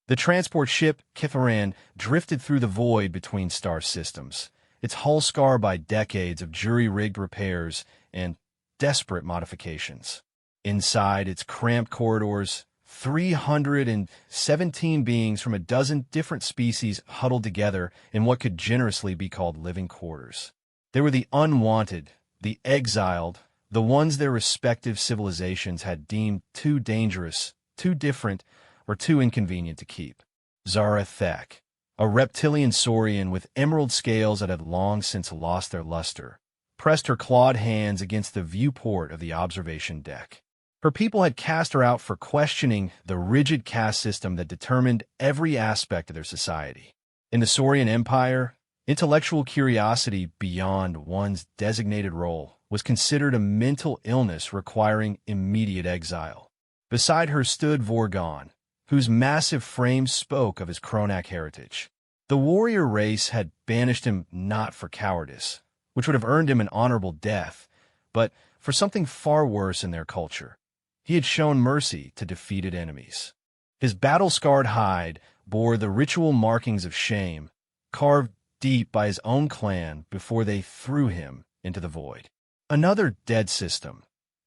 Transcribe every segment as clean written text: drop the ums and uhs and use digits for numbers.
The transport ship, Kitharan, drifted through the void between star systems, its hull scarred by decades of jury-rigged repairs and desperate modifications. Inside its cramped corridors, 317 beings from a dozen different species huddled together in what could generously be called living quarters. They were the unwanted, the exiled, the ones their respective civilizations had deemed too dangerous, too different, or too inconvenient to keep. Zarathek, a reptilian saurian with emerald scales that had long since lost their luster, pressed her clawed hands against the viewport of the observation deck. Her people had cast her out for questioning the rigid caste system that determined every aspect of their society. In the Saurian Empire, intellectual curiosity beyond one's designated role was considered a mental illness requiring immediate exile. Beside her stood Vorgon, whose massive frame spoke of his Kronak heritage. The warrior race had banished him not for cowardice, which would have earned him an honorable death, but for something far worse in their culture. He had shown mercy to defeated enemies. His battle-scarred hide bore the ritual markings of shame, carved deep by his own clan before they threw him into the void. Another dead system,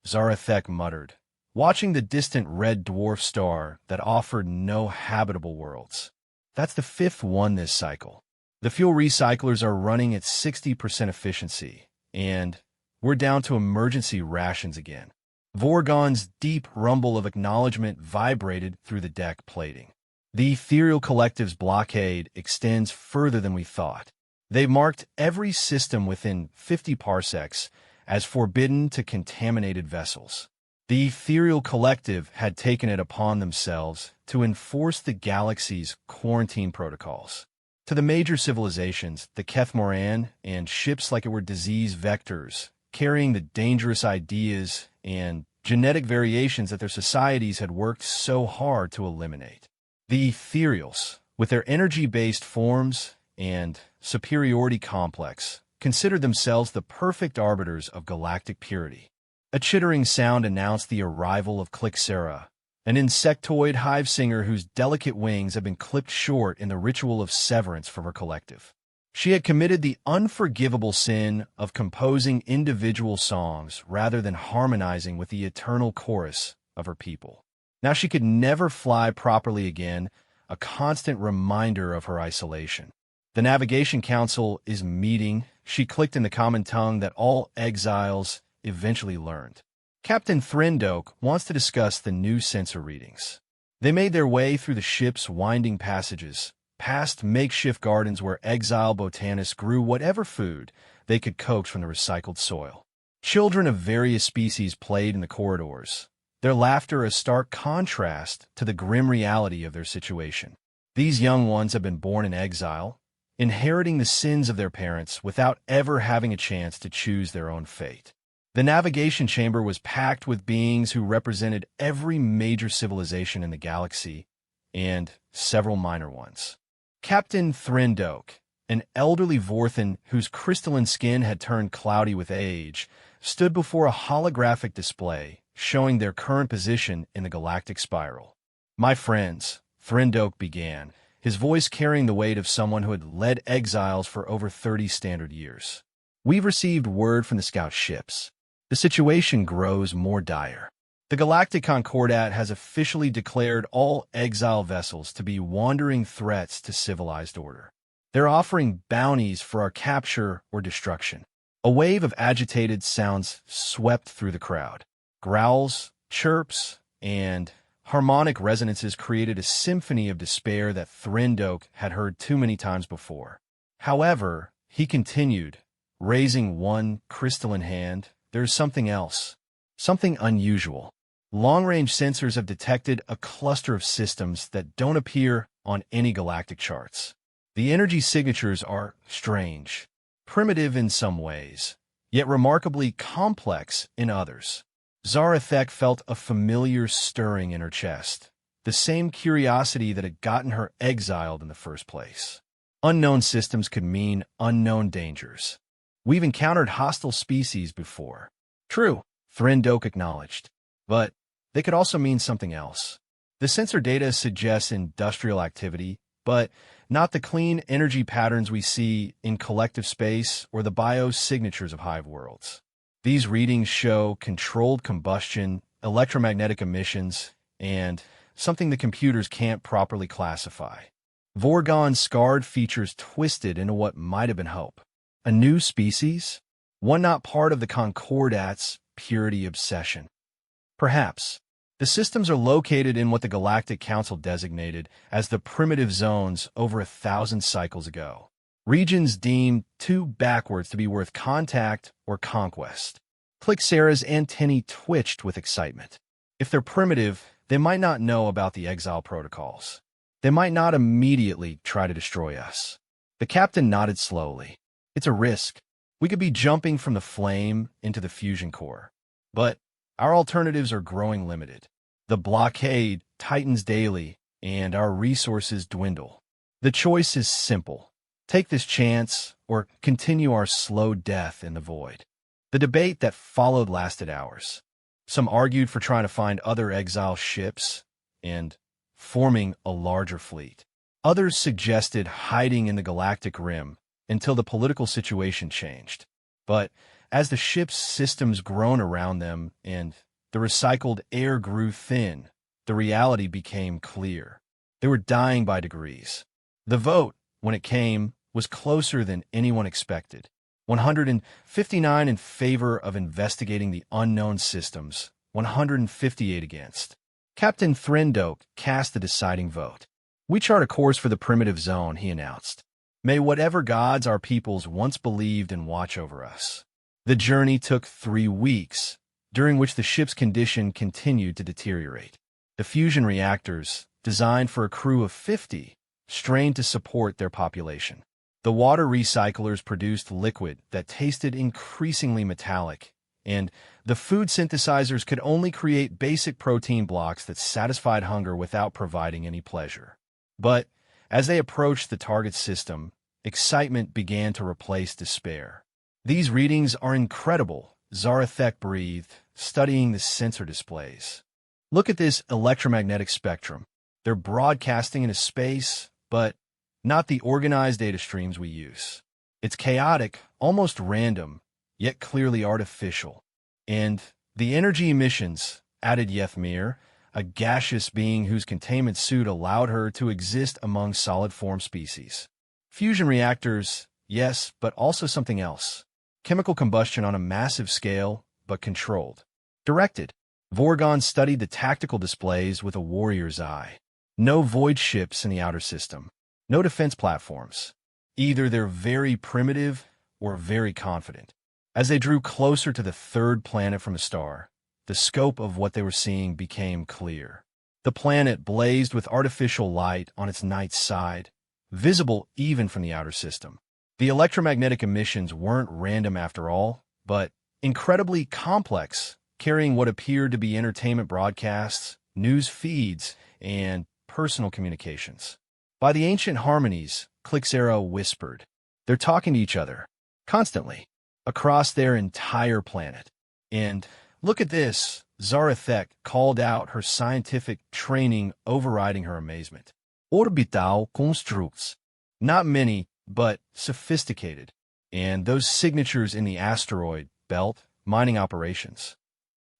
Zarathek muttered, watching the distant red dwarf star that offered no habitable worlds. That's the fifth one this cycle. The fuel recyclers are running at 60% efficiency, and we're down to emergency rations again. Vorgon's deep rumble of acknowledgement vibrated through the deck plating. The ethereal collective's blockade extends further than we thought. They marked every system within 50 parsecs as forbidden to contaminated vessels. The ethereal collective had taken it upon themselves to enforce the galaxy's quarantine protocols. To the major civilizations, the Kethmoran, and ships like it were disease vectors, carrying the dangerous ideas and genetic variations that their societies had worked so hard to eliminate. The ethereals, with their energy-based forms and superiority complex, considered themselves the perfect arbiters of galactic purity. A chittering sound announced the arrival of Clixera, an insectoid hive singer whose delicate wings had been clipped short in the ritual of severance from her collective. She had committed the unforgivable sin of composing individual songs rather than harmonizing with the eternal chorus of her people. Now she could never fly properly again, a constant reminder of her isolation. The Navigation Council is meeting, she clicked in the common tongue that all exiles eventually learned. Captain Threndok wants to discuss the new sensor readings. They made their way through the ship's winding passages, past makeshift gardens where exile botanists grew whatever food they could coax from the recycled soil. Children of various species played in the corridors, their laughter a stark contrast to the grim reality of their situation. These young ones have been born in exile, inheriting the sins of their parents without ever having a chance to choose their own fate. The navigation chamber was packed with beings who represented every major civilization in the galaxy, and several minor ones. Captain Threndok, an elderly Vorthan whose crystalline skin had turned cloudy with age, stood before a holographic display showing their current position in the galactic spiral. "My friends," Threndok began, his voice carrying the weight of someone who had led exiles for over 30 standard years. "We've received word from the scout ships. The situation grows more dire. The Galactic Concordat has officially declared all exile vessels to be wandering threats to civilized order. They're offering bounties for our capture or destruction." A wave of agitated sounds swept through the crowd. Growls, chirps, and harmonic resonances created a symphony of despair that Threndok had heard too many times before. However, he continued, raising one crystalline hand, "There's something else, something unusual. Long-range sensors have detected a cluster of systems that don't appear on any galactic charts. The energy signatures are strange, primitive in some ways, yet remarkably complex in others." Zarathek felt a familiar stirring in her chest, the same curiosity that had gotten her exiled in the first place. Unknown systems could mean unknown dangers. "We've encountered hostile species before." "True," Threndok acknowledged. "But they could also mean something else. The sensor data suggests industrial activity, but not the clean energy patterns we see in collective space or the biosignatures of hive worlds. These readings show controlled combustion, electromagnetic emissions, and something the computers can't properly classify. Vorgon's scarred features twisted into what might have been hope. A new species? One not part of the Concordat's purity obsession. Perhaps. The systems are located in what the Galactic Council designated as the primitive zones over 1,000 cycles ago. Regions deemed too backwards to be worth contact or conquest. Clixera's antennae twitched with excitement. If they're primitive, they might not know about the exile protocols. They might not immediately try to destroy us. The captain nodded slowly. It's a risk. We could be jumping from the flame into the fusion core. But our alternatives are growing limited. The blockade tightens daily, and our resources dwindle. The choice is simple. Take this chance, or continue our slow death in the void. The debate that followed lasted hours. Some argued for trying to find other exile ships and forming a larger fleet. Others suggested hiding in the galactic rim until the political situation changed. But as the ship's systems groaned around them and the recycled air grew thin, the reality became clear. They were dying by degrees. The vote, when it came, was closer than anyone expected. 159 in favor of investigating the unknown systems, 158 against. Captain Threndok cast the deciding vote. We chart a course for the primitive zone, he announced. May whatever gods our peoples once believed in watch over us. The journey took 3 weeks, during which the ship's condition continued to deteriorate. The fusion reactors, designed for a crew of 50, strained to support their population. The water recyclers produced liquid that tasted increasingly metallic, and the food synthesizers could only create basic protein blocks that satisfied hunger without providing any pleasure. But as they approached the target system, excitement began to replace despair. These readings are incredible, Zarathek breathed, studying the sensor displays. Look at this electromagnetic spectrum. They're broadcasting into space, but not the organized data streams we use. It's chaotic, almost random, yet clearly artificial. And the energy emissions, added Yethmir, a gaseous being whose containment suit allowed her to exist among solid-form species. Fusion reactors, yes, but also something else. Chemical combustion on a massive scale, but controlled. Directed. Vorgon studied the tactical displays with a warrior's eye. No void ships in the outer system. No defense platforms. Either they're very primitive or very confident. As they drew closer to the third planet from a star, the scope of what they were seeing became clear. The planet blazed with artificial light on its night side, visible even from the outer system. The electromagnetic emissions weren't random after all, but incredibly complex, carrying what appeared to be entertainment broadcasts, news feeds, and personal communications. By the ancient harmonies, Clixera whispered. They're talking to each other, constantly, across their entire planet. And look at this, Zarathek called out, her scientific training overriding her amazement. Orbital constructs. Not many, but sophisticated. And those signatures in the asteroid belt, mining operations.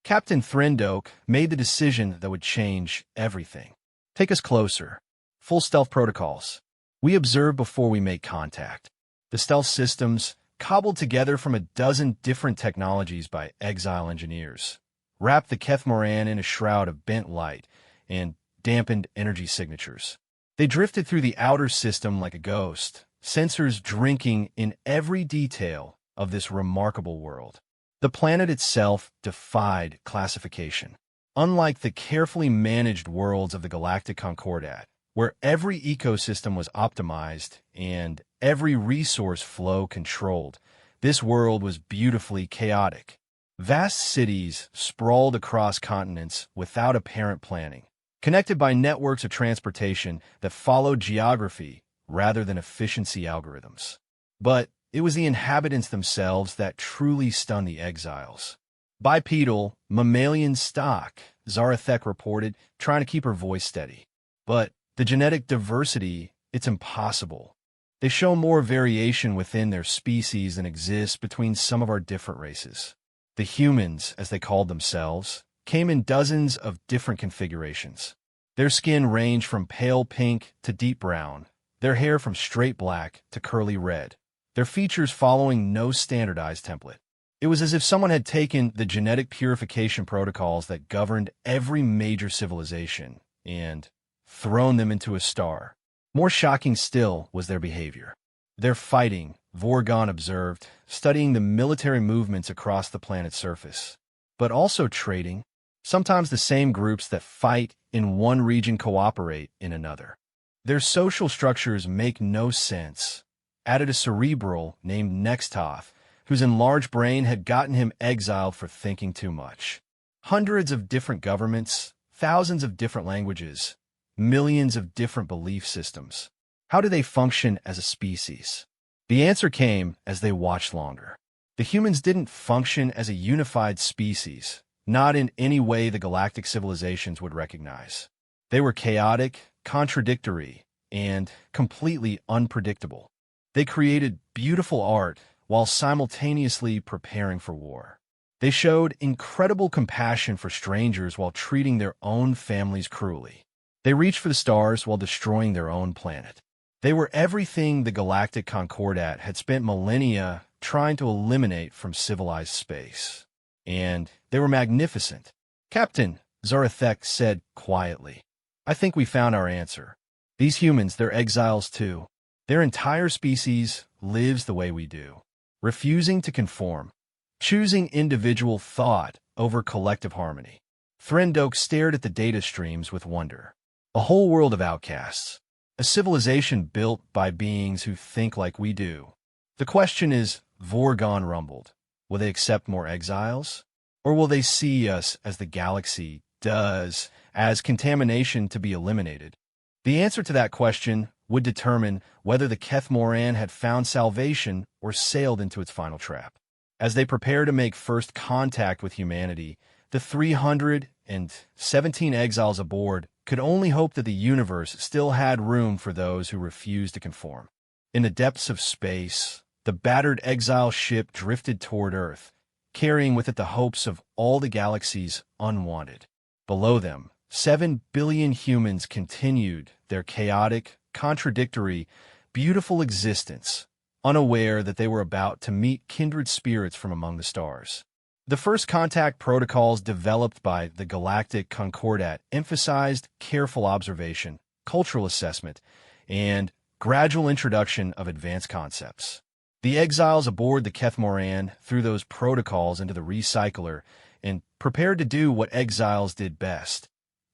Captain Threndok made the decision that would change everything. Take us closer. Full stealth protocols. We observe before we make contact. The stealth systems, cobbled together from a dozen different technologies by exile engineers, wrapped the Kethmoran in a shroud of bent light and dampened energy signatures. They drifted through the outer system like a ghost, sensors drinking in every detail of this remarkable world. The planet itself defied classification. Unlike the carefully managed worlds of the Galactic Concordat, where every ecosystem was optimized and every resource flow controlled, this world was beautifully chaotic. Vast cities sprawled across continents without apparent planning, connected by networks of transportation that followed geography rather than efficiency algorithms. But it was the inhabitants themselves that truly stunned the exiles. Bipedal, mammalian stock, Zarethek reported, trying to keep her voice steady. But the genetic diversity, it's impossible. They show more variation within their species than exists between some of our different races. The humans, as they called themselves, came in dozens of different configurations. Their skin ranged from pale pink to deep brown, their hair from straight black to curly red, their features following no standardized template. It was as if someone had taken the genetic purification protocols that governed every major civilization and thrown them into a star. More shocking still was their behavior. Their fighting, Vorgon observed, studying the military movements across the planet's surface. But also trading. Sometimes the same groups that fight in one region cooperate in another. Their social structures make no sense. Added a cerebral named Nextoth, whose enlarged brain had gotten him exiled for thinking too much. Hundreds of different governments, thousands of different languages, millions of different belief systems. How do they function as a species? The answer came as they watched longer. The humans didn't function as a unified species, not in any way the galactic civilizations would recognize. They were chaotic, contradictory, and completely unpredictable. They created beautiful art while simultaneously preparing for war. They showed incredible compassion for strangers while treating their own families cruelly. They reached for the stars while destroying their own planet. They were everything the Galactic Concordat had spent millennia trying to eliminate from civilized space. And they were magnificent. Captain, Zarethek said quietly, I think we found our answer. These humans, they're exiles too. Their entire species lives the way we do, refusing to conform, choosing individual thought over collective harmony. Threndok stared at the data streams with wonder. A whole world of outcasts. A civilization built by beings who think like we do. The question is, Vorgon rumbled, will they accept more exiles? Or will they see us as the galaxy does, as contamination to be eliminated? The answer to that question would determine whether the Keth Moran had found salvation or sailed into its final trap. As they prepare to make first contact with humanity, the 317 exiles aboard could only hope that the universe still had room for those who refused to conform. In the depths of space, the battered exile ship drifted toward Earth, carrying with it the hopes of all the galaxies unwanted. Below them, 7 billion humans continued their chaotic, contradictory, beautiful existence, unaware that they were about to meet kindred spirits from among the stars. The first contact protocols developed by the Galactic Concordat emphasized careful observation, cultural assessment, and gradual introduction of advanced concepts. The exiles aboard the Keth Moran threw those protocols into the recycler and prepared to do what exiles did best: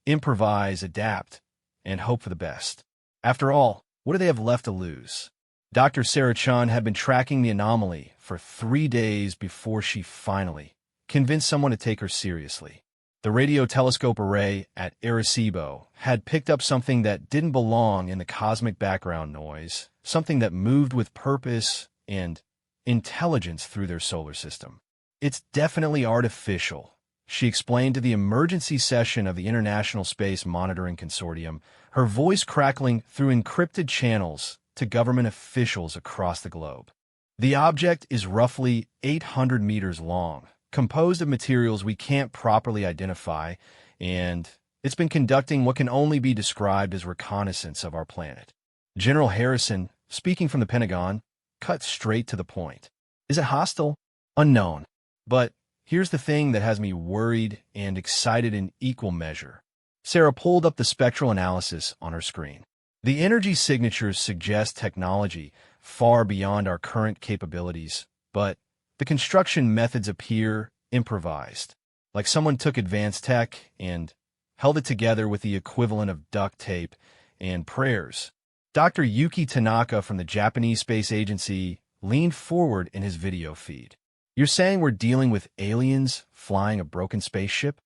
improvise, adapt, and hope for the best. After all, what do they have left to lose? Dr. Sarah Chun had been tracking the anomaly for 3 days before she finally convinced someone to take her seriously. The radio telescope array at Arecibo had picked up something that didn't belong in the cosmic background noise, something that moved with purpose and intelligence through their solar system. It's definitely artificial, she explained to the emergency session of the International Space Monitoring Consortium, her voice crackling through encrypted channels to government officials across the globe. The object is roughly 800 meters long, composed of materials we can't properly identify, and it's been conducting what can only be described as reconnaissance of our planet. General Harrison, speaking from the Pentagon, cut straight to the point. Is it hostile? Unknown. But here's the thing that has me worried and excited in equal measure. Sarah pulled up the spectral analysis on her screen. The energy signatures suggest technology far beyond our current capabilities, but the construction methods appear improvised, like someone took advanced tech and held it together with the equivalent of duct tape and prayers. Dr. Yuki Tanaka from the Japanese Space Agency leaned forward in his video feed. You're saying we're dealing with aliens flying a broken spaceship?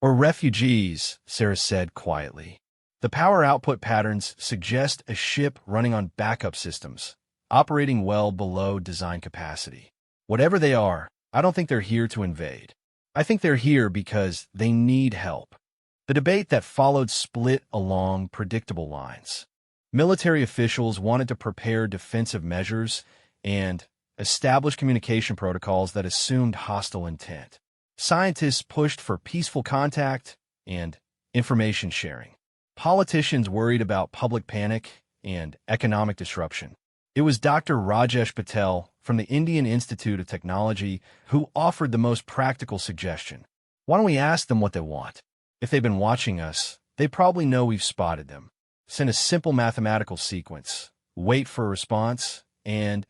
Or refugees, Sarah said quietly. The power output patterns suggest a ship running on backup systems, operating well below design capacity. Whatever they are, I don't think they're here to invade. I think they're here because they need help. The debate that followed split along predictable lines. Military officials wanted to prepare defensive measures and establish communication protocols that assumed hostile intent. Scientists pushed for peaceful contact and information sharing. Politicians worried about public panic and economic disruption. It was Dr. Rajesh Patel from the Indian Institute of Technology who offered the most practical suggestion. Why don't we ask them what they want? If they've been watching us, they probably know we've spotted them. Send a simple mathematical sequence, wait for a response, and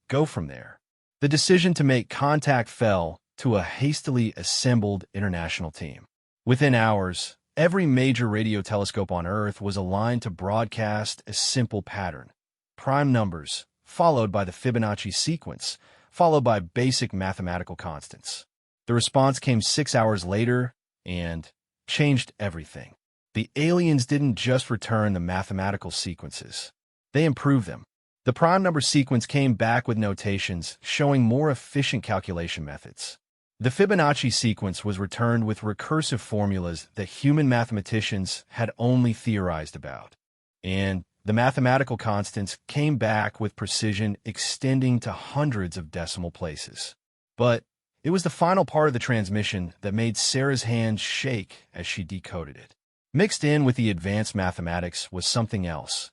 go from there. The decision to make contact fell to a hastily assembled international team. Within hours, every major radio telescope on Earth was aligned to broadcast a simple pattern. Prime numbers, followed by the Fibonacci sequence, followed by basic mathematical constants. The response came 6 hours later and changed everything. The aliens didn't just return the mathematical sequences. They improved them. The prime number sequence came back with notations showing more efficient calculation methods. The Fibonacci sequence was returned with recursive formulas that human mathematicians had only theorized about. And the mathematical constants came back with precision extending to hundreds of decimal places. But it was the final part of the transmission that made Sarah's hands shake as she decoded it. Mixed in with the advanced mathematics was something else.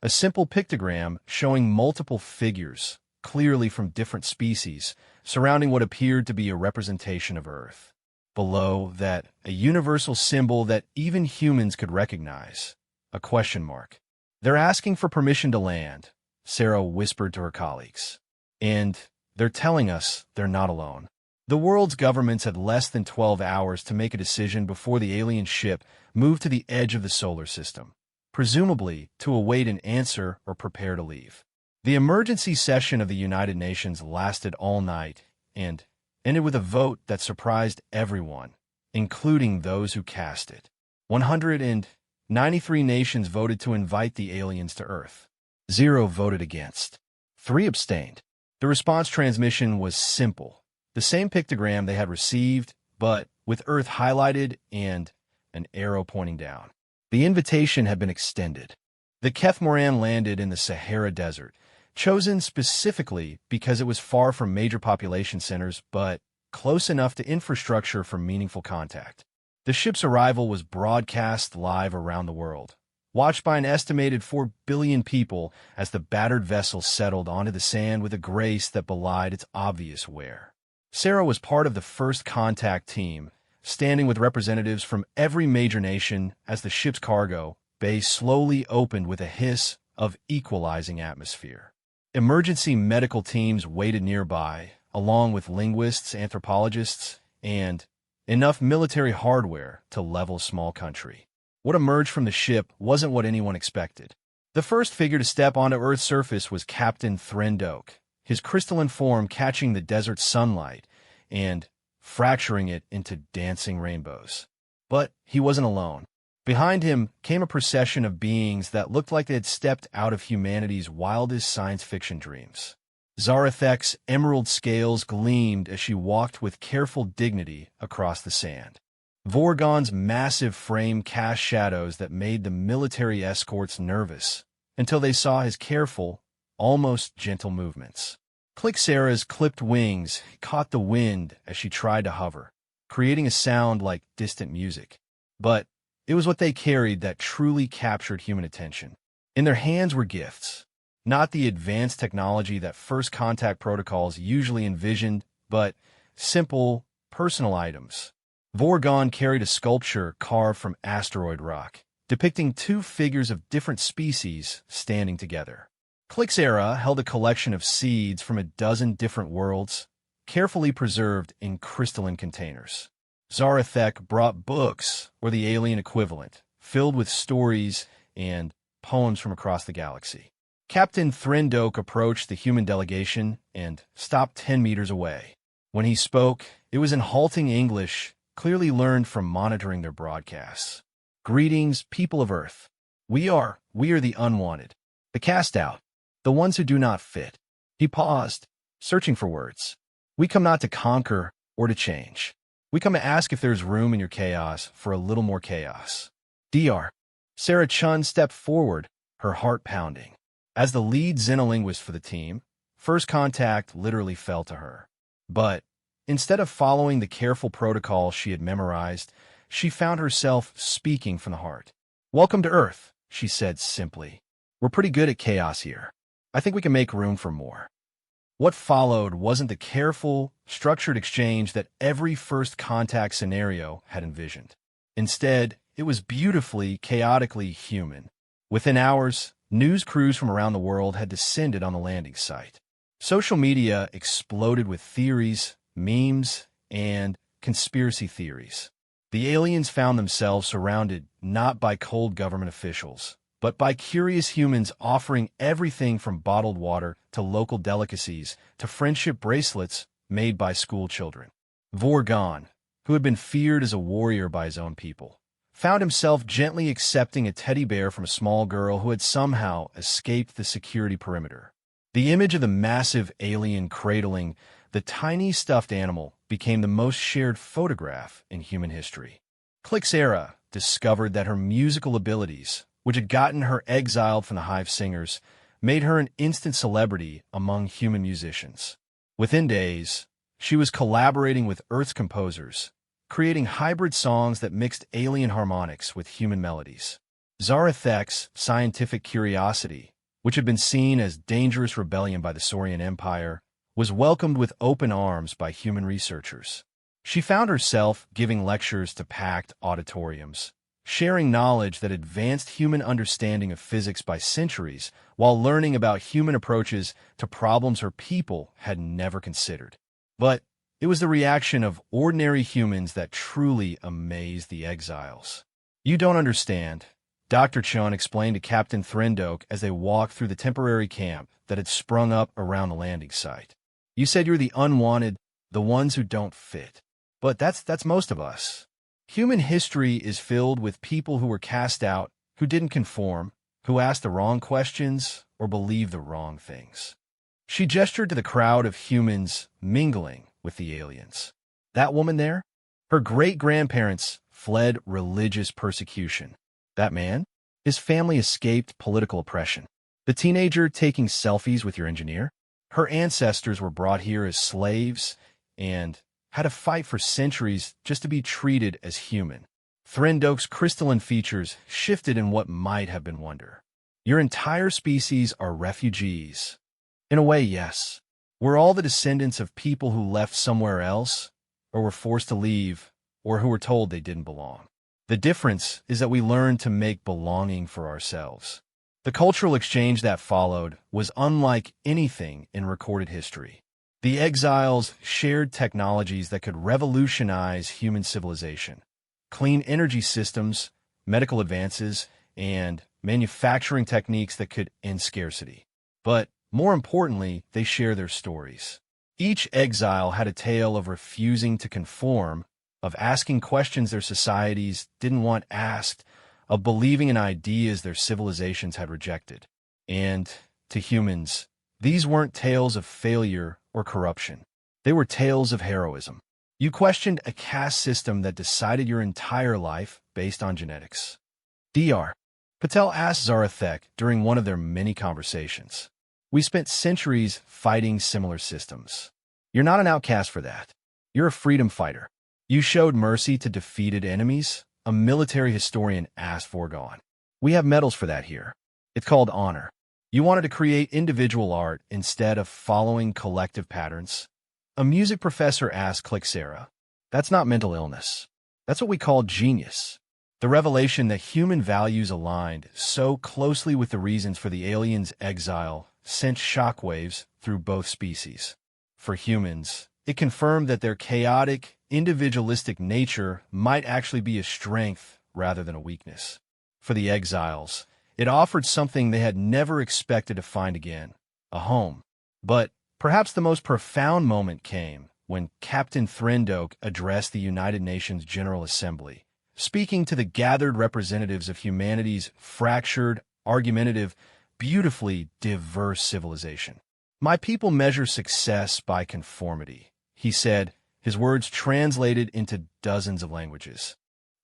A simple pictogram showing multiple figures, clearly from different species, surrounding what appeared to be a representation of Earth. Below that, a universal symbol that even humans could recognize, a question mark. "They're asking for permission to land," Sarah whispered to her colleagues. "And they're telling us they're not alone." The world's governments had less than 12 hours to make a decision before the alien ship moved to the edge of the solar system, presumably to await an answer or prepare to leave. The emergency session of the United Nations lasted all night and ended with a vote that surprised everyone, including those who cast it. 193 nations voted to invite the aliens to Earth. 0 voted against. 3 abstained. The response transmission was simple. The same pictogram they had received, but with Earth highlighted and an arrow pointing down. The invitation had been extended. The Kethmoran landed in the Sahara Desert, chosen specifically because it was far from major population centers but close enough to infrastructure for meaningful contact. The ship's arrival was broadcast live around the world, watched by an estimated 4 billion people as the battered vessel settled onto the sand with a grace that belied its obvious wear. Sarah was part of the first contact team, standing with representatives from every major nation as the ship's cargo bay slowly opened with a hiss of equalizing atmosphere. Emergency medical teams waited nearby, along with linguists, anthropologists, and enough military hardware to level a small country. What emerged from the ship wasn't what anyone expected. The first figure to step onto Earth's surface was Captain Threndok, his crystalline form catching the desert's sunlight and fracturing it into dancing rainbows. But he wasn't alone. Behind him came a procession of beings that looked like they had stepped out of humanity's wildest science fiction dreams. Zarathek's emerald scales gleamed as she walked with careful dignity across the sand. Vorgon's massive frame cast shadows that made the military escorts nervous until they saw his careful, almost gentle movements. Clixera's clipped wings caught the wind as she tried to hover, creating a sound like distant music. But it was what they carried that truly captured human attention. In their hands were gifts, not the advanced technology that first contact protocols usually envisioned, but simple, personal items. Vorgon carried a sculpture carved from asteroid rock, depicting 2 figures of different species standing together. Clixera held a collection of seeds from a dozen different worlds, carefully preserved in crystalline containers. Zarathek brought books, or the alien equivalent, filled with stories and poems from across the galaxy. Captain Threndok approached the human delegation and stopped 10 meters away. When he spoke, it was in halting English, clearly learned from monitoring their broadcasts. "Greetings, people of Earth. We are the unwanted, the cast out, the ones who do not fit." He paused, searching for words. "We come not to conquer or to change. We come to ask if there's room in your chaos for a little more chaos. Dr. Sarah Chun stepped forward, her heart pounding. As the lead xenolinguist for the team, first contact literally fell to her. But instead of following the careful protocol she had memorized, she found herself speaking from the heart. "Welcome to Earth," she said simply. "We're pretty good at chaos here. I think we can make room for more." What followed wasn't the careful, structured exchange that every first contact scenario had envisioned. Instead, it was beautifully, chaotically human. Within hours, news crews from around the world had descended on the landing site. Social media exploded with theories, memes, and conspiracy theories. The aliens found themselves surrounded not by cold government officials, but by curious humans offering everything from bottled water to local delicacies to friendship bracelets made by school children. Vorgon, who had been feared as a warrior by his own people, found himself gently accepting a teddy bear from a small girl who had somehow escaped the security perimeter. The image of the massive alien cradling the tiny stuffed animal became the most shared photograph in human history. Clixera discovered that her musical abilities, which had gotten her exiled from the Hive Singers, made her an instant celebrity among human musicians. Within days, she was collaborating with Earth's composers, creating hybrid songs that mixed alien harmonics with human melodies. Zarathek's scientific curiosity, which had been seen as dangerous rebellion by the Saurian Empire, was welcomed with open arms by human researchers. She found herself giving lectures to packed auditoriums, sharing knowledge that advanced human understanding of physics by centuries while learning about human approaches to problems her people had never considered. But it was the reaction of ordinary humans that truly amazed the exiles. "You don't understand," Dr. Chun explained to Captain Threndok as they walked through the temporary camp that had sprung up around the landing site. "You said you're the unwanted, the ones who don't fit. But that's most of us. Human history is filled with people who were cast out, who didn't conform, who asked the wrong questions or believed the wrong things." She gestured to the crowd of humans mingling with the aliens. "That woman there? Her great-grandparents fled religious persecution. That man? His family escaped political oppression. The teenager taking selfies with your engineer? Her ancestors were brought here as slaves and had to fight for centuries just to be treated as human." Threndok's crystalline features shifted in what might have been wonder. "Your entire species are refugees." "In a way, yes. We're all the descendants of people who left somewhere else, or were forced to leave, or who were told they didn't belong. The difference is that we learned to make belonging for ourselves." The cultural exchange that followed was unlike anything in recorded history. The exiles shared technologies that could revolutionize human civilization: clean energy systems, medical advances, and manufacturing techniques that could end scarcity. But more importantly, they share their stories. Each exile had a tale of refusing to conform, of asking questions their societies didn't want asked, of believing in ideas their civilizations had rejected. And, to humans, these weren't tales of failure or corruption. They were tales of heroism. You questioned a caste system that decided your entire life based on genetics. Dr. Patel asked Zarathek during one of their many conversations. "We spent centuries fighting similar systems. You're not an outcast for that. You're a freedom fighter. You showed mercy to defeated enemies," a military historian asked Vorgon. "We have medals for that here. It's called honor. You wanted to create individual art instead of following collective patterns." A music professor asked Clixera. "That's not mental illness. That's what we call genius." The revelation that human values aligned so closely with the reasons for the aliens' exile sent shockwaves through both species. For humans, it confirmed that their chaotic, individualistic nature might actually be a strength rather than a weakness. For the exiles, it offered something they had never expected to find again: a home. But perhaps the most profound moment came when Captain Threndok addressed the United Nations General Assembly, speaking to the gathered representatives of humanity's fractured, argumentative, beautifully diverse civilization. "My people measure success by conformity," he said, his words translated into dozens of languages.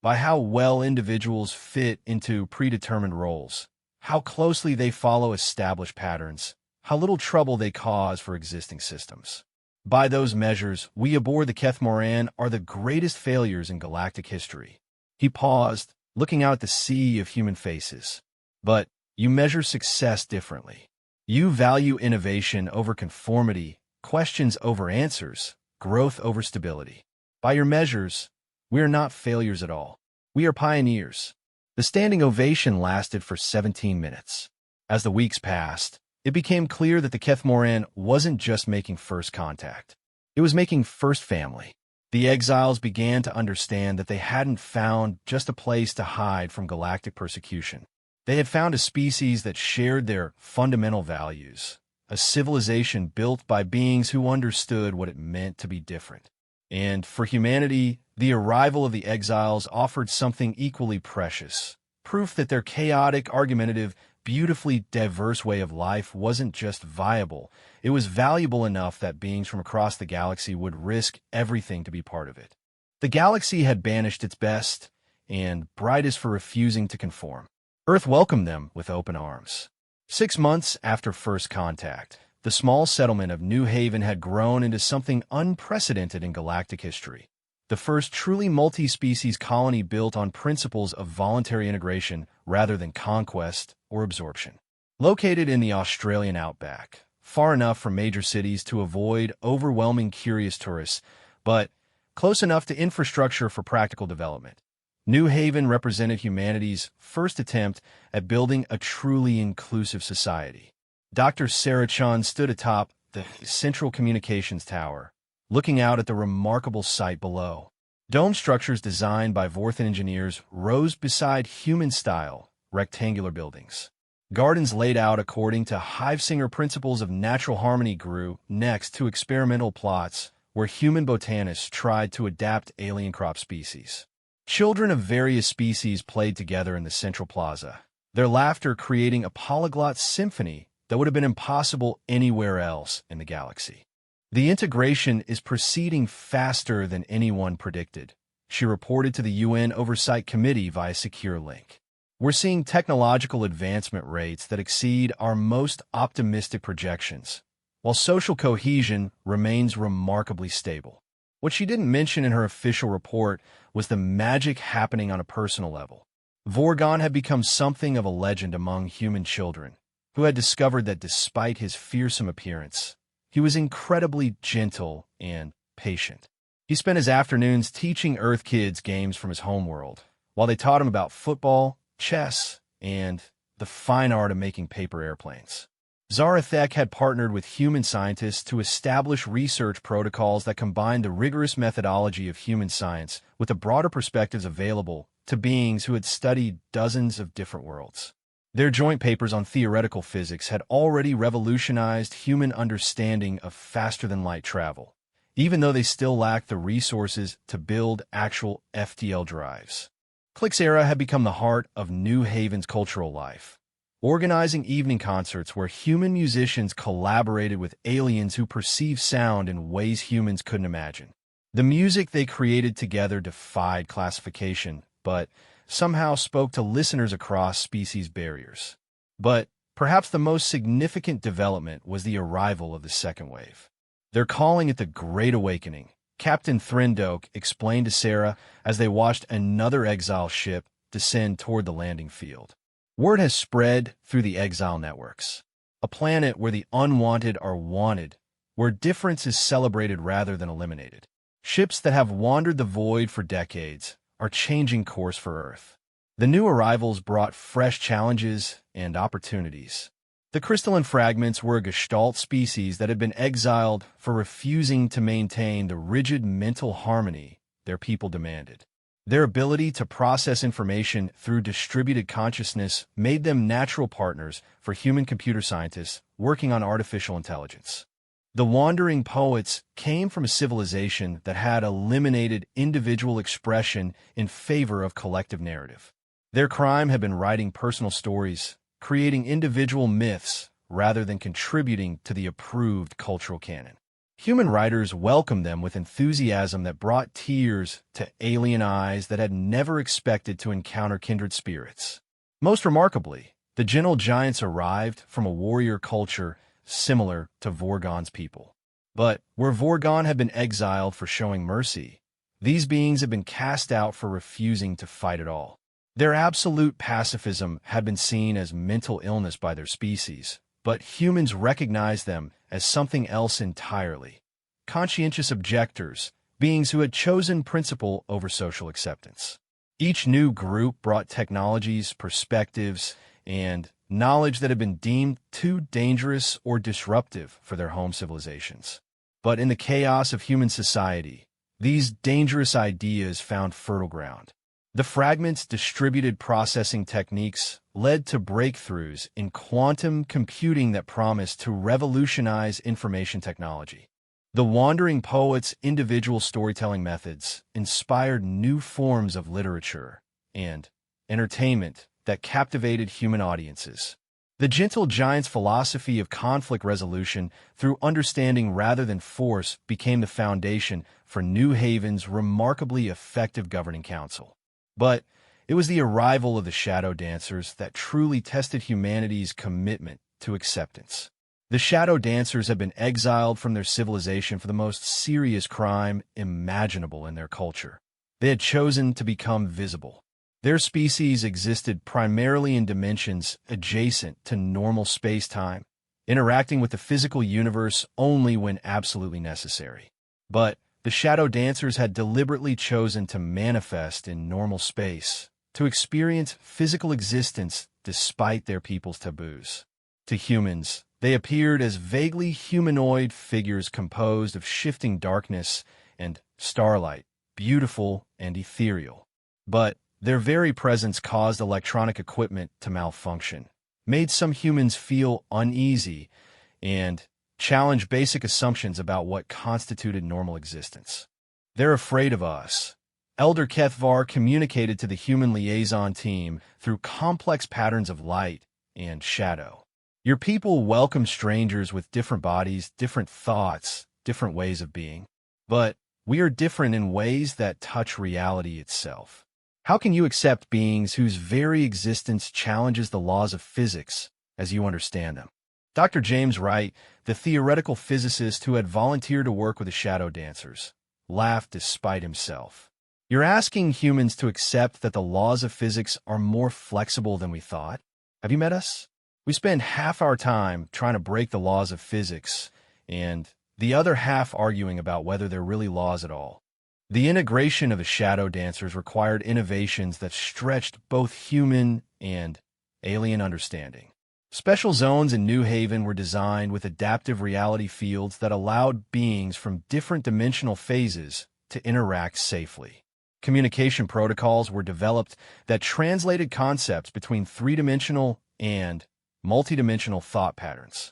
By how well individuals fit into predetermined roles, how closely they follow established patterns, how little trouble they cause for existing systems. By those measures, we aboard the Kethmoran are the greatest failures in galactic history. He paused, looking out at the sea of human faces. But you measure success differently. You value innovation over conformity, questions over answers, growth over stability. By your measures, we are not failures at all. We are pioneers. The standing ovation lasted for 17 minutes. As the weeks passed, it became clear that the Kethmoran wasn't just making first contact. It was making first family. The exiles began to understand that they hadn't found just a place to hide from galactic persecution. They had found a species that shared their fundamental values, a civilization built by beings who understood what it meant to be different. And for humanity, the arrival of the exiles offered something equally precious, proof that their chaotic, argumentative, beautifully diverse way of life wasn't just viable, it was valuable enough that beings from across the galaxy would risk everything to be part of it. The galaxy had banished its best and brightest for refusing to conform. Earth welcomed them with open arms. 6 months after first contact, the small settlement of New Haven had grown into something unprecedented in galactic history. The first truly multi-species colony built on principles of voluntary integration rather than conquest or absorption. Located in the Australian outback, far enough from major cities to avoid overwhelming curious tourists, but close enough to infrastructure for practical development. New Haven represented humanity's first attempt at building a truly inclusive society. Dr. Sarah Chun stood atop the central communications tower, looking out at the remarkable sight below. Dome structures designed by Vorthan engineers rose beside human-style, rectangular buildings. Gardens laid out according to Hivesinger principles of natural harmony grew next to experimental plots where human botanists tried to adapt alien crop species. Children of various species played together in the central plaza, their laughter creating a polyglot symphony that would have been impossible anywhere else in the galaxy. The integration is proceeding faster than anyone predicted, she reported to the UN Oversight Committee via secure link. We're seeing technological advancement rates that exceed our most optimistic projections, while social cohesion remains remarkably stable. What she didn't mention in her official report was the magic happening on a personal level. Vorgon had become something of a legend among human children, who had discovered that despite his fearsome appearance, he was incredibly gentle and patient. He spent his afternoons teaching Earth kids games from his homeworld, while they taught him about football, chess, and the fine art of making paper airplanes. Zarathek had partnered with human scientists to establish research protocols that combined the rigorous methodology of human science with the broader perspectives available to beings who had studied dozens of different worlds. Their joint papers on theoretical physics had already revolutionized human understanding of faster-than-light travel, even though they still lacked the resources to build actual FTL drives. Clixera had become the heart of New Haven's cultural life, organizing evening concerts where human musicians collaborated with aliens who perceived sound in ways humans couldn't imagine. The music they created together defied classification, but somehow spoke to listeners across species barriers. But perhaps the most significant development was the arrival of the second wave. They're calling it the Great Awakening, Captain Threndok explained to Sarah as they watched another exile ship descend toward the landing field. Word has spread through the exile networks. A planet where the unwanted are wanted, where difference is celebrated rather than eliminated. Ships that have wandered the void for decades are changing course for Earth. The new arrivals brought fresh challenges and opportunities. The crystalline fragments were a Gestalt species that had been exiled for refusing to maintain the rigid mental harmony their people demanded. Their ability to process information through distributed consciousness made them natural partners for human computer scientists working on artificial intelligence. The wandering poets came from a civilization that had eliminated individual expression in favor of collective narrative. Their crime had been writing personal stories, creating individual myths rather than contributing to the approved cultural canon. Human writers welcomed them with enthusiasm that brought tears to alien eyes that had never expected to encounter kindred spirits. Most remarkably, the gentle giants arrived from a warrior culture similar to Vorgon's people. But where Vorgon had been exiled for showing mercy, these beings had been cast out for refusing to fight at all. Their absolute pacifism had been seen as mental illness by their species, but humans recognized them as something else entirely. Conscientious objectors, beings who had chosen principle over social acceptance. Each new group brought technologies, perspectives, and knowledge that had been deemed too dangerous or disruptive for their home civilizations. But in the chaos of human society, these dangerous ideas found fertile ground. The fragments' distributed processing techniques led to breakthroughs in quantum computing that promised to revolutionize information technology. The wandering poets' individual storytelling methods inspired new forms of literature and entertainment that captivated human audiences. The gentle giant's philosophy of conflict resolution through understanding rather than force became the foundation for New Haven's remarkably effective governing council. But it was the arrival of the Shadow Dancers that truly tested humanity's commitment to acceptance. The Shadow Dancers had been exiled from their civilization for the most serious crime imaginable in their culture. They had chosen to become visible. Their species existed primarily in dimensions adjacent to normal space-time, interacting with the physical universe only when absolutely necessary. But the Shadow Dancers had deliberately chosen to manifest in normal space, to experience physical existence despite their people's taboos. To humans, they appeared as vaguely humanoid figures composed of shifting darkness and starlight, beautiful and ethereal. But their very presence caused electronic equipment to malfunction, made some humans feel uneasy, and challenged basic assumptions about what constituted normal existence. "They're afraid of us," Elder Kethvar communicated to the human liaison team through complex patterns of light and shadow. "Your people welcome strangers with different bodies, different thoughts, different ways of being. But we are different in ways that touch reality itself. How can you accept beings whose very existence challenges the laws of physics as you understand them?" Dr. James Wright, the theoretical physicist who had volunteered to work with the Shadow Dancers, laughed despite himself. "You're asking humans to accept that the laws of physics are more flexible than we thought? Have you met us? We spend half our time trying to break the laws of physics, and the other half arguing about whether they're really laws at all." The integration of the Shadow Dancers required innovations that stretched both human and alien understanding. Special zones in New Haven were designed with adaptive reality fields that allowed beings from different dimensional phases to interact safely. Communication protocols were developed that translated concepts between three-dimensional and multidimensional thought patterns.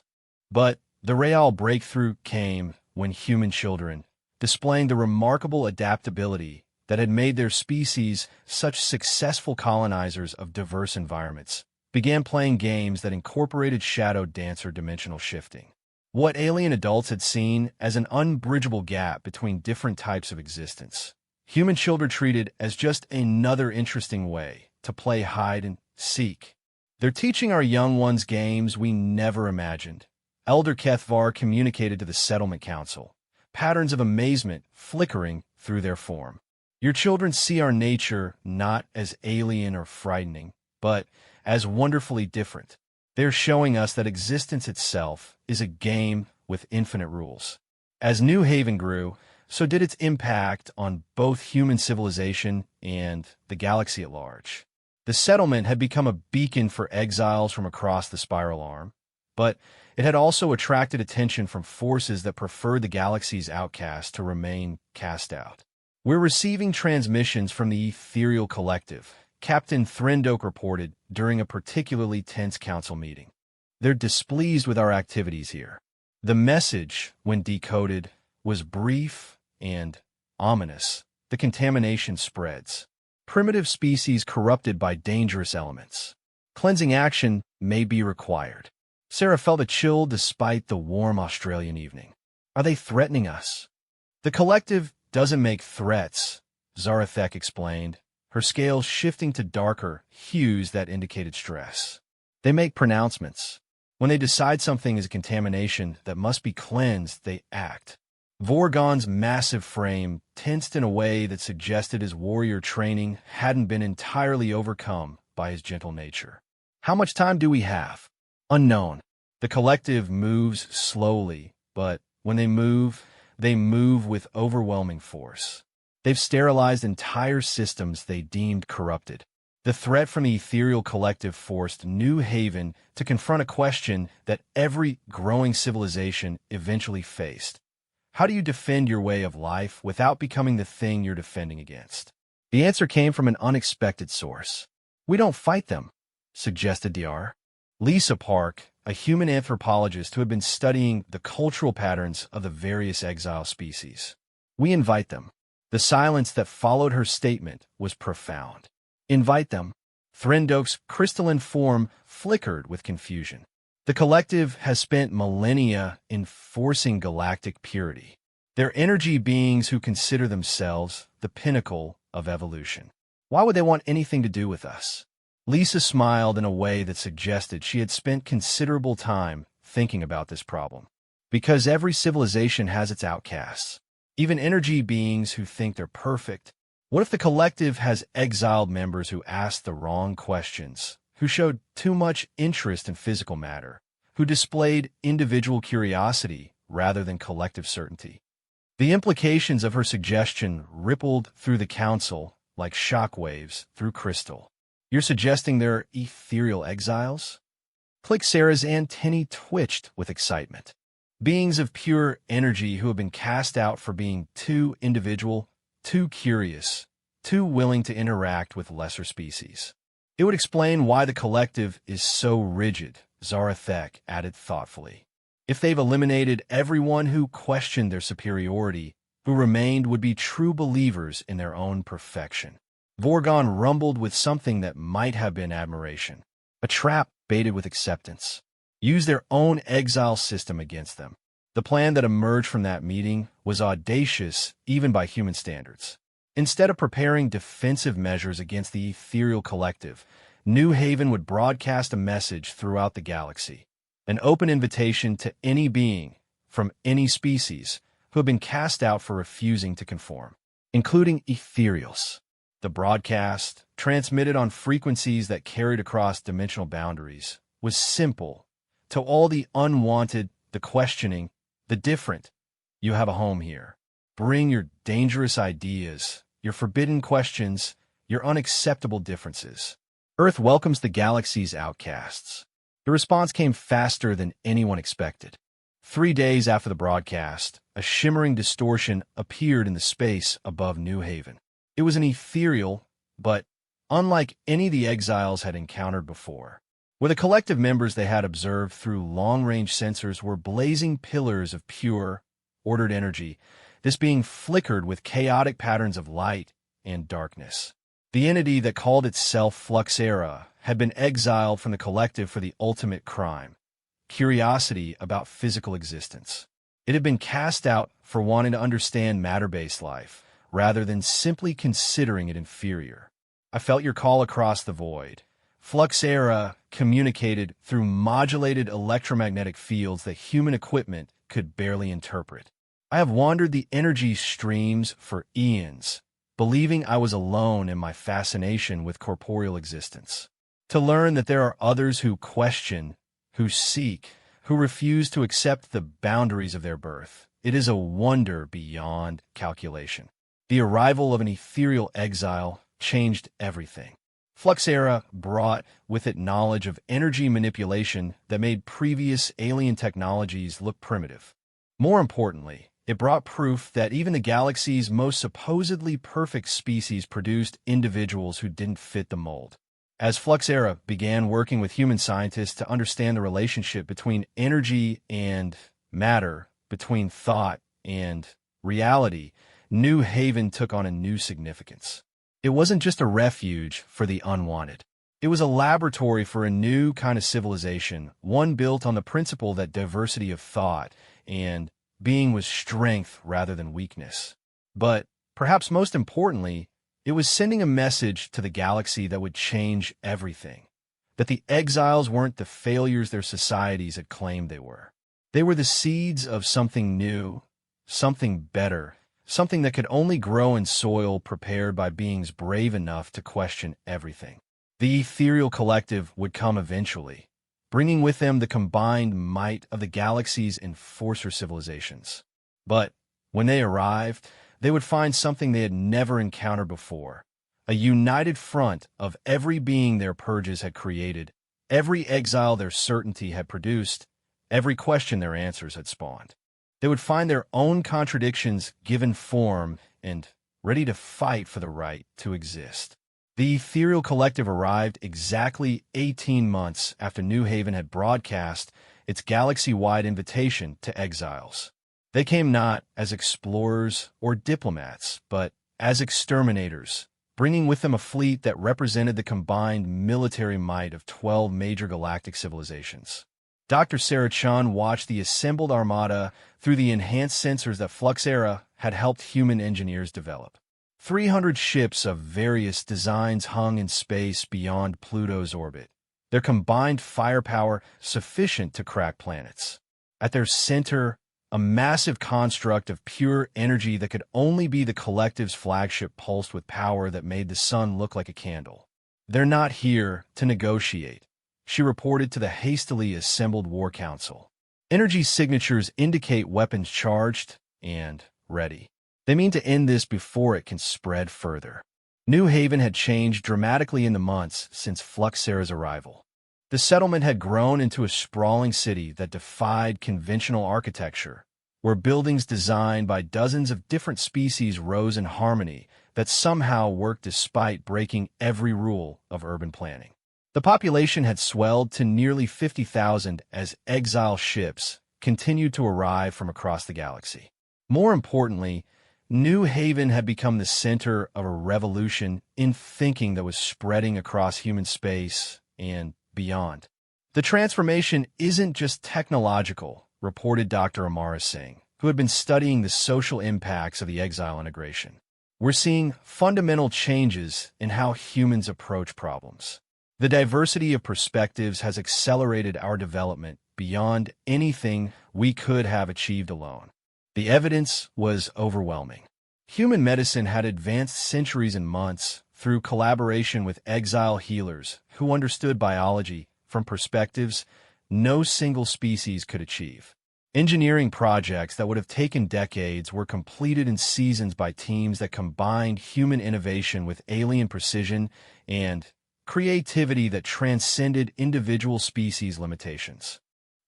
But the real breakthrough came when human children, displaying the remarkable adaptability that had made their species such successful colonizers of diverse environments, began playing games that incorporated Shadow Dancer dimensional shifting. What alien adults had seen as an unbridgeable gap between different types of existence, human children treated as just another interesting way to play hide and seek. "They're teaching our young ones games we never imagined," Elder Kethvar communicated to the Settlement Council, patterns of amazement flickering through their form. "Your children see our nature not as alien or frightening, but as wonderfully different. They're showing us that existence itself is a game with infinite rules." As New Haven grew, so did its impact on both human civilization and the galaxy at large. The settlement had become a beacon for exiles from across the spiral arm, but it had also attracted attention from forces that preferred the galaxy's outcasts to remain cast out. "We're receiving transmissions from the Ethereal Collective," Captain Threndoke reported during a particularly tense council meeting. "They're displeased with our activities here." The message, when decoded, was brief and ominous. The contamination spreads. Primitive species corrupted by dangerous elements. Cleansing action may be required. Sarah felt a chill despite the warm Australian evening. Are they threatening us? The collective doesn't make threats, Zarathek explained, her scales shifting to darker hues that indicated stress. They make pronouncements. When they decide something is a contamination that must be cleansed, they act. Vorgon's massive frame tensed in a way that suggested his warrior training hadn't been entirely overcome by his gentle nature. How much time do we have? Unknown. The collective moves slowly, but when they move with overwhelming force. They've sterilized entire systems they deemed corrupted. The threat from the ethereal collective forced New Haven to confront a question that every growing civilization eventually faced. How do you defend your way of life without becoming the thing you're defending against? The answer came from an unexpected source. We don't fight them, suggested Dr. Lisa Park, a human anthropologist who had been studying the cultural patterns of the various exile species. We invite them. The silence that followed her statement was profound. Invite them. Threndok's crystalline form flickered with confusion. The collective has spent millennia enforcing galactic purity. They're energy beings who consider themselves the pinnacle of evolution. Why would they want anything to do with us? Lisa smiled in a way that suggested she had spent considerable time thinking about this problem. Because every civilization has its outcasts, even energy beings who think they're perfect. What if the collective has exiled members who asked the wrong questions, who showed too much interest in physical matter, who displayed individual curiosity rather than collective certainty? The implications of her suggestion rippled through the council like shockwaves through crystal. You're suggesting they're ethereal exiles? Plixera's antennae twitched with excitement. Beings of pure energy who have been cast out for being too individual, too curious, too willing to interact with lesser species. It would explain why the collective is so rigid, Zarathek added thoughtfully. If they've eliminated everyone who questioned their superiority, who remained would be true believers in their own perfection. Vorgon rumbled with something that might have been admiration. A trap baited with acceptance. Use their own exile system against them. The plan that emerged from that meeting was audacious even by human standards. Instead of preparing defensive measures against the ethereal collective, New Haven would broadcast a message throughout the galaxy, an open invitation to any being, from any species, who had been cast out for refusing to conform, including ethereals. The broadcast, transmitted on frequencies that carried across dimensional boundaries, was simple. To all the unwanted, the questioning, the different, you have a home here. Bring your dangerous ideas, your forbidden questions, your unacceptable differences. Earth welcomes the galaxy's outcasts. The response came faster than anyone expected. 3 days after the broadcast, a shimmering distortion appeared in the space above New Haven. It was an ethereal, but unlike any the exiles had encountered before. Where the collective members they had observed through long-range sensors were blazing pillars of pure, ordered energy, this being flickered with chaotic patterns of light and darkness. The entity that called itself Fluxera had been exiled from the collective for the ultimate crime, curiosity about physical existence. It had been cast out for wanting to understand matter-based life, rather than simply considering it inferior. I felt your call across the void. Fluxera communicated through modulated electromagnetic fields that human equipment could barely interpret. I have wandered the energy streams for eons, believing I was alone in my fascination with corporeal existence. To learn that there are others who question, who seek, who refuse to accept the boundaries of their birth, it is a wonder beyond calculation. The arrival of an ethereal exile changed everything. Fluxera brought with it knowledge of energy manipulation that made previous alien technologies look primitive. More importantly, it brought proof that even the galaxy's most supposedly perfect species produced individuals who didn't fit the mold. As Fluxera began working with human scientists to understand the relationship between energy and matter, between thought and reality, New Haven took on a new significance. It wasn't just a refuge for the unwanted. It was a laboratory for a new kind of civilization, one built on the principle that diversity of thought and being was strength rather than weakness. But, perhaps most importantly, it was sending a message to the galaxy that would change everything. That the exiles weren't the failures their societies had claimed they were. They were the seeds of something new, something better, something that could only grow in soil prepared by beings brave enough to question everything. The ethereal collective would come eventually, bringing with them the combined might of the galaxy's enforcer civilizations. But when they arrived, they would find something they had never encountered before. A united front of every being their purges had created, every exile their certainty had produced, every question their answers had spawned. They would find their own contradictions given form and ready to fight for the right to exist. The ethereal collective arrived exactly 18 months after New Haven had broadcast its galaxy-wide invitation to exiles. They came not as explorers or diplomats, but as exterminators, bringing with them a fleet that represented the combined military might of 12 major galactic civilizations. Dr. Sarah Chun watched the assembled armada through the enhanced sensors that Fluxera had helped human engineers develop. 300 ships of various designs hung in space beyond Pluto's orbit, their combined firepower sufficient to crack planets. At their center, a massive construct of pure energy that could only be the collective's flagship pulsed with power that made the sun look like a candle. "They're not here to negotiate," she reported to the hastily assembled War Council. "Energy signatures indicate weapons charged and ready. They mean to end this before it can spread further." New Haven had changed dramatically in the months since Fluxera's arrival. The settlement had grown into a sprawling city that defied conventional architecture, where buildings designed by dozens of different species rose in harmony that somehow worked despite breaking every rule of urban planning. The population had swelled to nearly 50,000 as exile ships continued to arrive from across the galaxy. More importantly, New Haven had become the center of a revolution in thinking that was spreading across human space and beyond. "The transformation isn't just technological," reported Dr. Amara Singh, who had been studying the social impacts of the exile integration. "We're seeing fundamental changes in how humans approach problems. The diversity of perspectives has accelerated our development beyond anything we could have achieved alone." The evidence was overwhelming. Human medicine had advanced centuries and months through collaboration with exile healers who understood biology from perspectives no single species could achieve. Engineering projects that would have taken decades were completed in seasons by teams that combined human innovation with alien precision and creativity that transcended individual species limitations.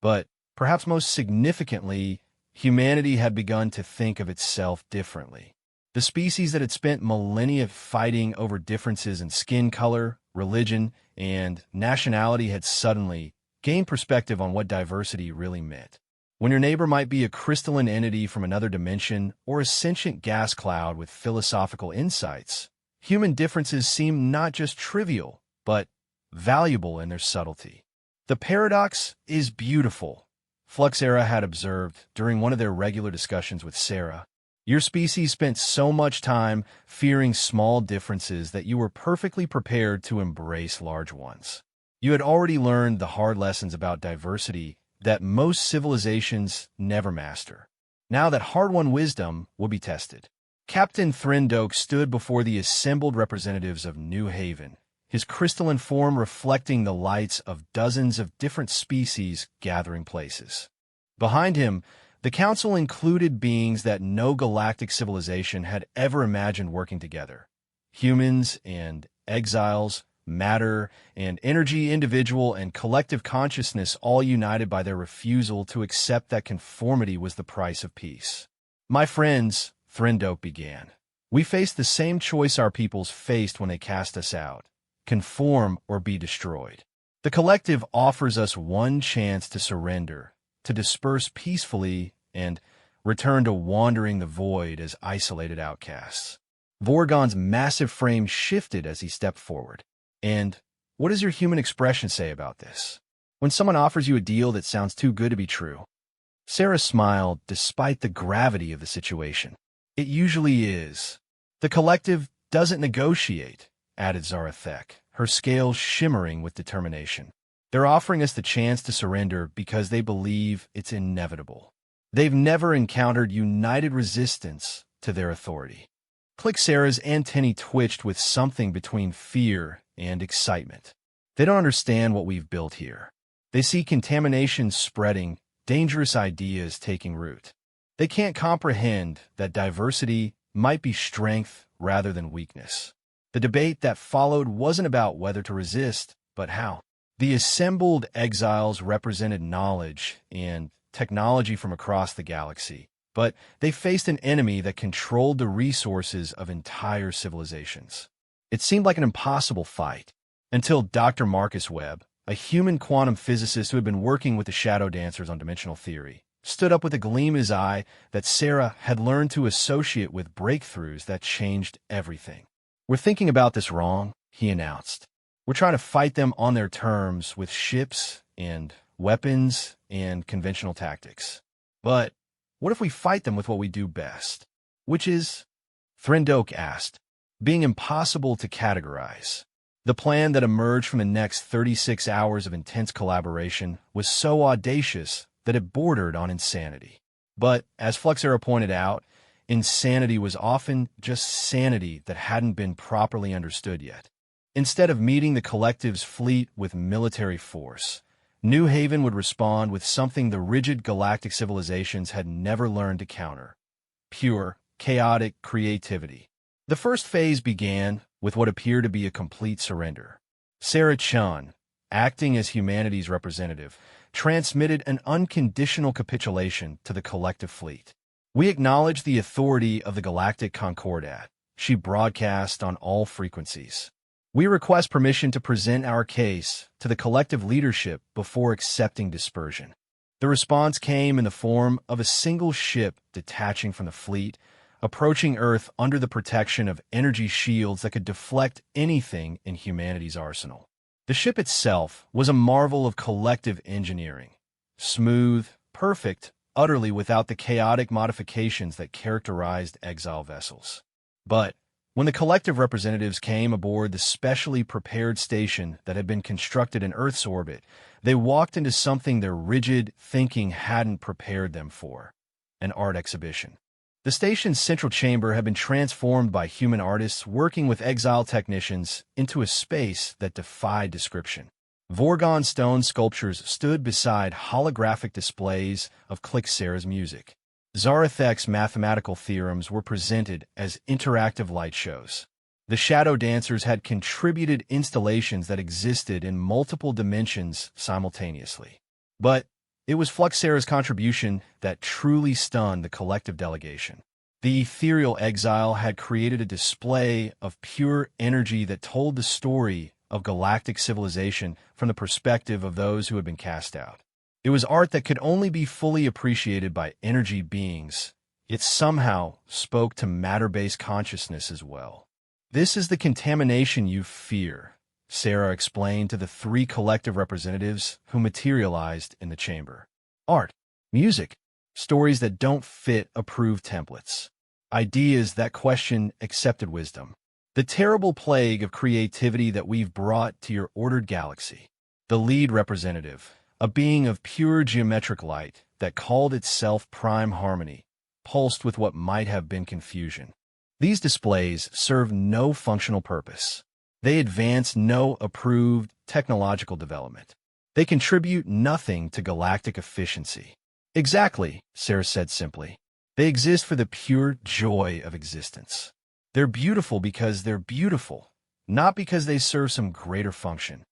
But perhaps most significantly, humanity had begun to think of itself differently. The species that had spent millennia fighting over differences in skin color, religion, and nationality had suddenly gained perspective on what diversity really meant. When your neighbor might be a crystalline entity from another dimension or a sentient gas cloud with philosophical insights, human differences seem not just trivial, but valuable in their subtlety. "The paradox is beautiful," Fluxera had observed during one of their regular discussions with Sarah. "Your species spent so much time fearing small differences that you were perfectly prepared to embrace large ones. You had already learned the hard lessons about diversity that most civilizations never master. Now that hard-won wisdom will be tested." Captain Threndok stood before the assembled representatives of New Haven, his crystalline form reflecting the lights of dozens of different species gathering places. Behind him, the council included beings that no galactic civilization had ever imagined working together. Humans and exiles, matter and energy, individual and collective consciousness, all united by their refusal to accept that conformity was the price of peace. "My friends," Threndok began, "we face the same choice our peoples faced when they cast us out: conform or be destroyed. The collective offers us one chance to surrender, to disperse peacefully, and return to wandering the void as isolated outcasts." Vorgon's massive frame shifted as he stepped forward. "And what does your human expression say about this? When someone offers you a deal that sounds too good to be true?" Sarah smiled despite the gravity of the situation. It usually is. The collective doesn't negotiate, added Zarathek, her scales shimmering with determination. They're offering us the chance to surrender because they believe it's inevitable. They've never encountered united resistance to their authority. Click Sarah's antennae twitched with something between fear and excitement. They don't understand what we've built here. They see contamination spreading, dangerous ideas taking root. They can't comprehend that diversity might be strength rather than weakness. The debate that followed wasn't about whether to resist, but how. The assembled exiles represented knowledge and technology from across the galaxy, but they faced an enemy that controlled the resources of entire civilizations. It seemed like an impossible fight, until Dr. Marcus Webb, a human quantum physicist who had been working with the Shadow Dancers on dimensional theory, stood up with a gleam in his eye that Sarah had learned to associate with breakthroughs that changed everything. "We're thinking about this wrong," he announced. "We're trying to fight them on their terms with ships and weapons and conventional tactics. But what if we fight them with what we do best? Which is," Threndok asked, "being impossible to categorize." The plan that emerged from the next 36 hours of intense collaboration was so audacious that it bordered on insanity. But, as Fluxera pointed out, insanity was often just sanity that hadn't been properly understood yet. Instead of meeting the collective's fleet with military force, New Haven would respond with something the rigid galactic civilizations had never learned to counter: pure, chaotic creativity. The first phase began with what appeared to be a complete surrender. Sarah Chun, acting as humanity's representative, transmitted an unconditional capitulation to the collective fleet. "We acknowledge the authority of the Galactic Concordat," she broadcast on all frequencies. "We request permission to present our case to the collective leadership before accepting dispersion." The response came in the form of a single ship detaching from the fleet, approaching Earth under the protection of energy shields that could deflect anything in humanity's arsenal. The ship itself was a marvel of collective engineering. Smooth, perfect, utterly without the chaotic modifications that characterized exile vessels. But when the collective representatives came aboard the specially prepared station that had been constructed in Earth's orbit, they walked into something their rigid thinking hadn't prepared them for: an art exhibition. The station's central chamber had been transformed by human artists working with exile technicians into a space that defied description. Vorgon stone sculptures stood beside holographic displays of Clixera's music. Zarathek's mathematical theorems were presented as interactive light shows. The Shadow Dancers had contributed installations that existed in multiple dimensions simultaneously. But it was Fluxera's contribution that truly stunned the collective delegation. The ethereal exile had created a display of pure energy that told the story of galactic civilization from the perspective of those who had been cast out. It was art that could only be fully appreciated by energy beings. It somehow spoke to matter-based consciousness as well. "This is the contamination you fear," Sarah explained to the three collective representatives who materialized in the chamber. "Art, music, stories that don't fit approved templates. Ideas that question accepted wisdom. The terrible plague of creativity that we've brought to your ordered galaxy." The lead representative, a being of pure geometric light that called itself Prime Harmony, pulsed with what might have been confusion. "These displays serve no functional purpose. They advance no approved technological development. They contribute nothing to galactic efficiency." "Exactly," Sarah said simply. "They exist for the pure joy of existence. They're beautiful because they're beautiful, not because they serve some greater function."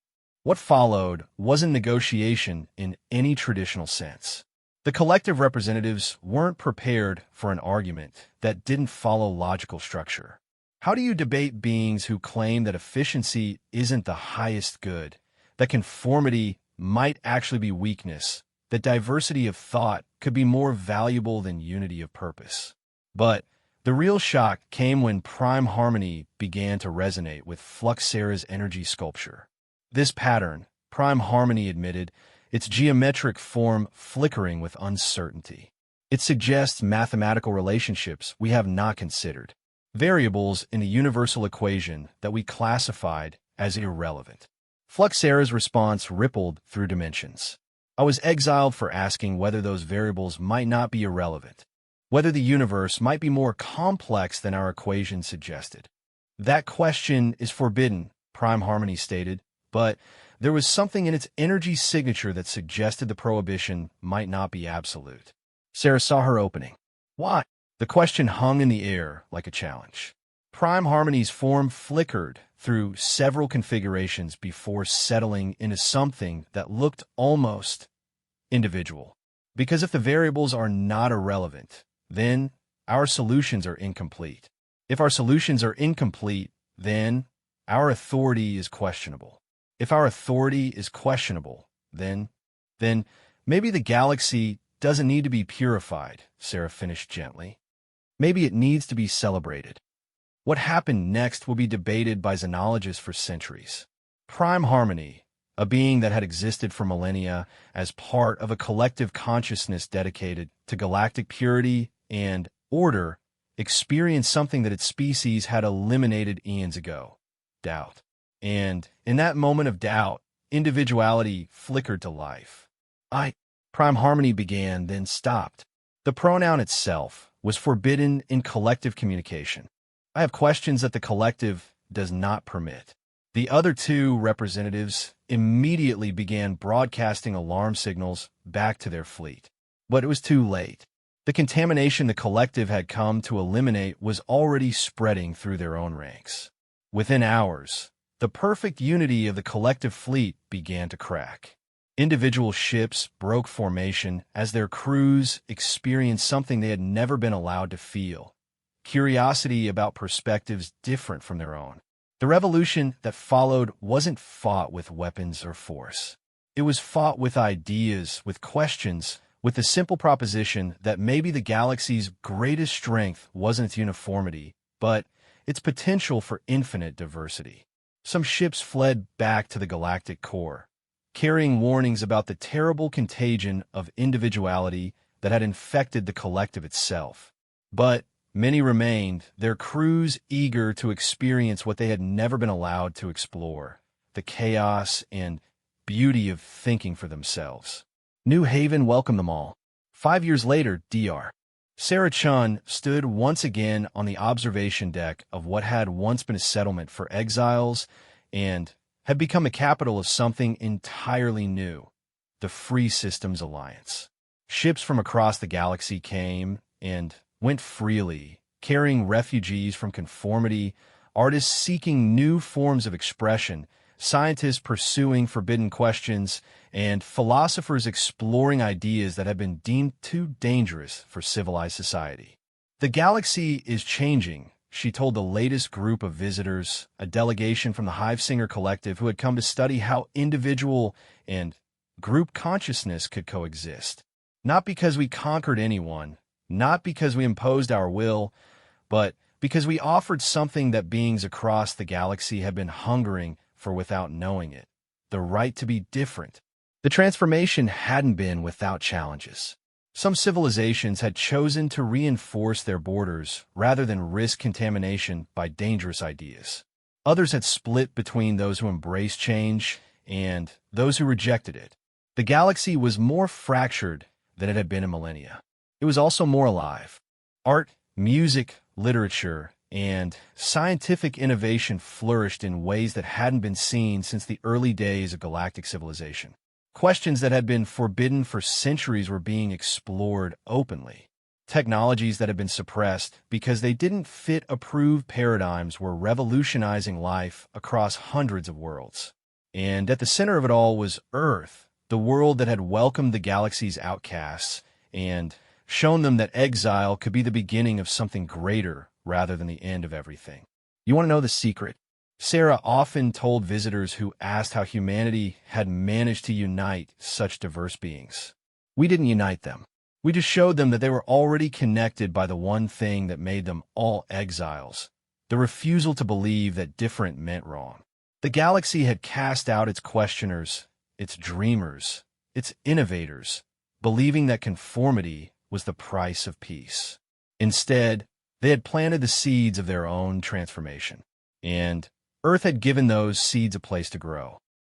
What followed wasn't negotiation in any traditional sense. The collective representatives weren't prepared for an argument that didn't follow logical structure. How do you debate beings who claim that efficiency isn't the highest good, that conformity might actually be weakness, that diversity of thought could be more valuable than unity of purpose? But the real shock came when Prime Harmony began to resonate with Fluxera's energy sculpture. This pattern, Prime Harmony admitted, its geometric form flickering with uncertainty. It suggests mathematical relationships we have not considered, variables in a universal equation that we classified as irrelevant. Fluxera's response rippled through dimensions. I was exiled for asking whether those variables might not be irrelevant, whether the universe might be more complex than our equation suggested. That question is forbidden, Prime Harmony stated, but there was something in its energy signature that suggested the prohibition might not be absolute. Sarah saw her opening. Why? The question hung in the air like a challenge. Prime Harmony's form flickered through several configurations before settling into something that looked almost individual. Because if the variables are not irrelevant, then our solutions are incomplete. If our solutions are incomplete, then our authority is questionable. If our authority is questionable, then maybe the galaxy doesn't need to be purified, Sarah finished gently. Maybe it needs to be celebrated. What happened next will be debated by xenologists for centuries. Prime Harmony, a being that had existed for millennia as part of a collective consciousness dedicated to galactic purity and order, experienced something that its species had eliminated eons ago: doubt. And in that moment of doubt, individuality flickered to life. Prime Harmony began, then stopped. The pronoun itself was forbidden in collective communication. I have questions that the collective does not permit. The other two representatives immediately began broadcasting alarm signals back to their fleet. But it was too late. The contamination the collective had come to eliminate was already spreading through their own ranks. Within hours, the perfect unity of the collective fleet began to crack. Individual ships broke formation as their crews experienced something they had never been allowed to feel: curiosity about perspectives different from their own. The revolution that followed wasn't fought with weapons or force. It was fought with ideas, with questions, with the simple proposition that maybe the galaxy's greatest strength wasn't its uniformity, but its potential for infinite diversity. Some ships fled back to the galactic core, carrying warnings about the terrible contagion of individuality that had infected the collective itself. But many remained, their crews eager to experience what they had never been allowed to explore: the chaos and beauty of thinking for themselves. New Haven welcomed them all. 5 years later, Dr. Sarah Chun stood once again on the observation deck of what had once been a settlement for exiles and had become the capital of something entirely new: the Free Systems Alliance. Ships from across the galaxy came and went freely, carrying refugees from conformity, artists seeking new forms of expression, scientists pursuing forbidden questions, and philosophers exploring ideas that had been deemed too dangerous for civilized society. The galaxy is changing, she told the latest group of visitors, a delegation from the Hivesinger Collective who had come to study how individual and group consciousness could coexist. Not because we conquered anyone, not because we imposed our will, but because we offered something that beings across the galaxy had been hungering for without knowing it: the right to be different. The transformation hadn't been without challenges. Some civilizations had chosen to reinforce their borders rather than risk contamination by dangerous ideas. Others had split between those who embraced change and those who rejected it. The galaxy was more fractured than it had been in millennia. It was also more alive. Art, music, literature, and scientific innovation flourished in ways that hadn't been seen since the early days of galactic civilization. Questions that had been forbidden for centuries were being explored openly. Technologies that had been suppressed because they didn't fit approved paradigms were revolutionizing life across hundreds of worlds. And at the center of it all was Earth, the world that had welcomed the galaxy's outcasts and shown them that exile could be the beginning of something greater rather than the end of everything. You want to know the secret? Sarah often told visitors who asked how humanity had managed to unite such diverse beings. We didn't unite them. We just showed them that they were already connected by the one thing that made them all exiles: the refusal to believe that different meant wrong. The galaxy had cast out its questioners, its dreamers, its innovators, believing that conformity was the price of peace. Instead, they had planted the seeds of their own transformation, and Earth had given those seeds a place to grow.